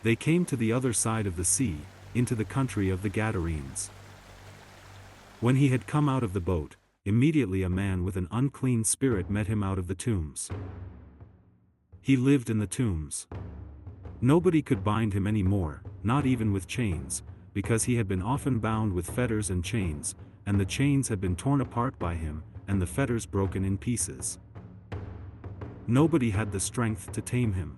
They came to the other side of the sea, into the country of the Gadarenes. When he had come out of the boat, immediately a man with an unclean spirit met him out of the tombs. He lived in the tombs. Nobody could bind him any more, not even with chains, because he had been often bound with fetters and chains, and the chains had been torn apart by him, and the fetters broken in pieces. Nobody had the strength to tame him.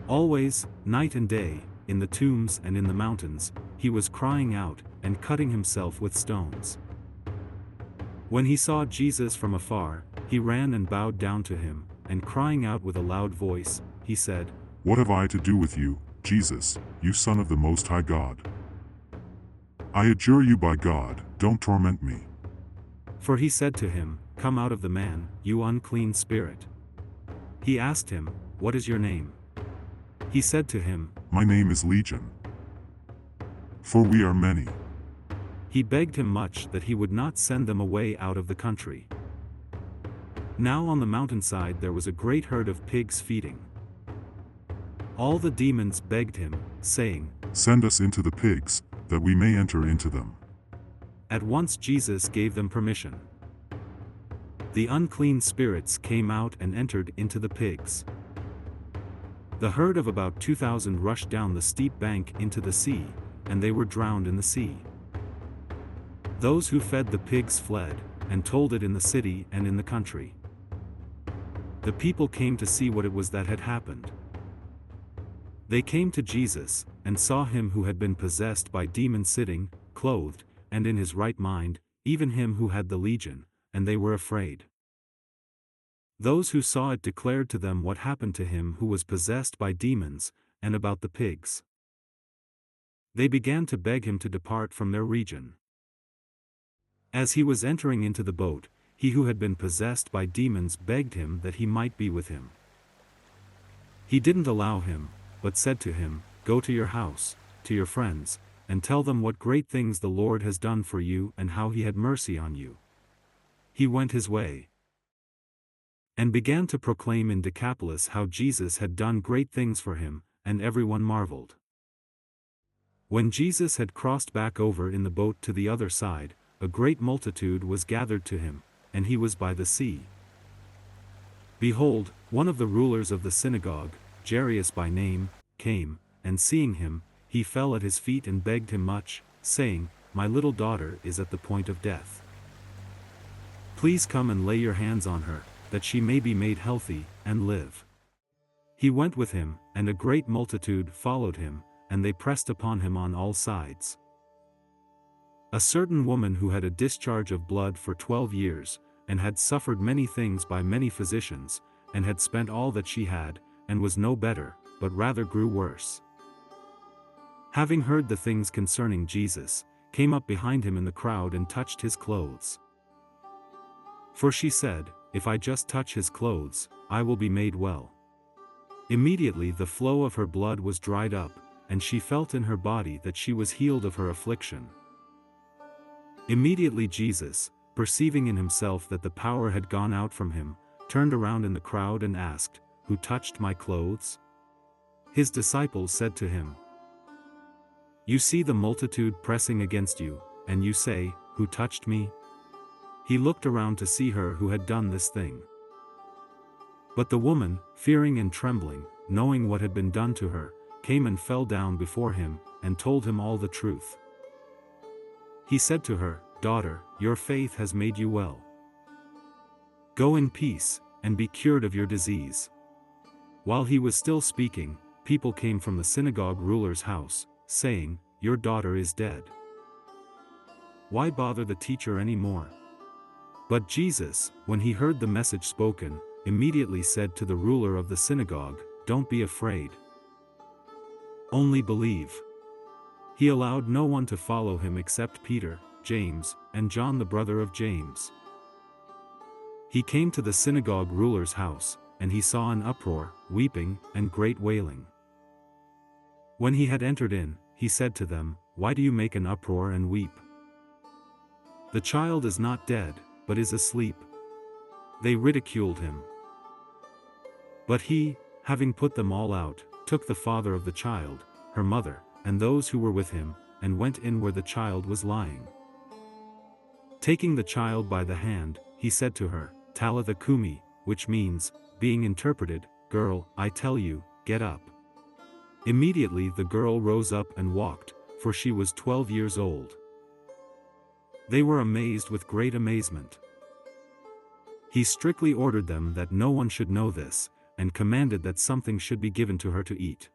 Always, night and day, in the tombs and in the mountains, he was crying out, and cutting himself with stones. When he saw Jesus from afar, he ran and bowed down to him, and crying out with a loud voice, he said, "What have I to do with you, Jesus, you Son of the Most High God? I adjure you by God, don't torment me." For he said to him, "Come out of the man, you unclean spirit." He asked him, "What is your name?" He said to him, "My name is Legion, for we are many." He begged him much that he would not send them away out of the country. Now on the mountainside there was a great herd of pigs feeding. All the demons begged him, saying, "Send us into the pigs, that we may enter into them." At once Jesus gave them permission. The unclean spirits came out and entered into the pigs. The herd of about 2,000 rushed down the steep bank into the sea, and they were drowned in the sea. Those who fed the pigs fled, and told it in the city and in the country. The people came to see what it was that had happened. They came to Jesus, and saw him who had been possessed by demons sitting, clothed, and in his right mind, even him who had the legion, and they were afraid. Those who saw it declared to them what happened to him who was possessed by demons, and about the pigs. They began to beg him to depart from their region. As he was entering into the boat, he who had been possessed by demons begged him that he might be with him. He didn't allow him, but said to him, "Go to your house, to your friends, and tell them what great things the Lord has done for you and how he had mercy on you." He went his way, and began to proclaim in Decapolis how Jesus had done great things for him, and everyone marveled. When Jesus had crossed back over in the boat to the other side, a great multitude was gathered to him, and he was by the sea. Behold, one of the rulers of the synagogue, Jairus by name, came, and seeing him, he fell at his feet and begged him much, saying, "My little daughter is at the point of death. Please come and lay your hands on her, that she may be made healthy, and live." He went with him, and a great multitude followed him, and they pressed upon him on all sides. A certain woman who had a discharge of blood for 12 years, and had suffered many things by many physicians, and had spent all that she had, and was no better, but rather grew worse, having heard the things concerning Jesus, came up behind him in the crowd and touched his clothes. For she said, "If I just touch his clothes, I will be made well." Immediately the flow of her blood was dried up, and she felt in her body that she was healed of her affliction. Immediately Jesus, perceiving in himself that the power had gone out from him, turned around in the crowd and asked, "Who touched my clothes?" His disciples said to him, "You see the multitude pressing against you, and you say, 'Who touched me?'" He looked around to see her who had done this thing. But the woman, fearing and trembling, knowing what had been done to her, came and fell down before him, and told him all the truth. He said to her, "Daughter, your faith has made you well. Go in peace, and be cured of your disease." While he was still speaking, people came from the synagogue ruler's house, saying, "Your daughter is dead. Why bother the teacher any more?" But Jesus, when he heard the message spoken, immediately said to the ruler of the synagogue, "Don't be afraid. Only believe." He allowed no one to follow him except Peter, James, and John the brother of James. He came to the synagogue ruler's house, and he saw an uproar, weeping, and great wailing. When he had entered in, he said to them, "Why do you make an uproar and weep? The child is not dead, but is asleep." They ridiculed him. But he, having put them all out, took the father of the child, her mother, and those who were with him, and went in where the child was lying. Taking the child by the hand, he said to her, Talitha Kumi, which means, being interpreted, Girl, I tell you, get up. Immediately the girl rose up and walked, for she was 12 years old. They were amazed with great amazement. He strictly ordered them that no one should know this, and commanded that something should be given to her to eat.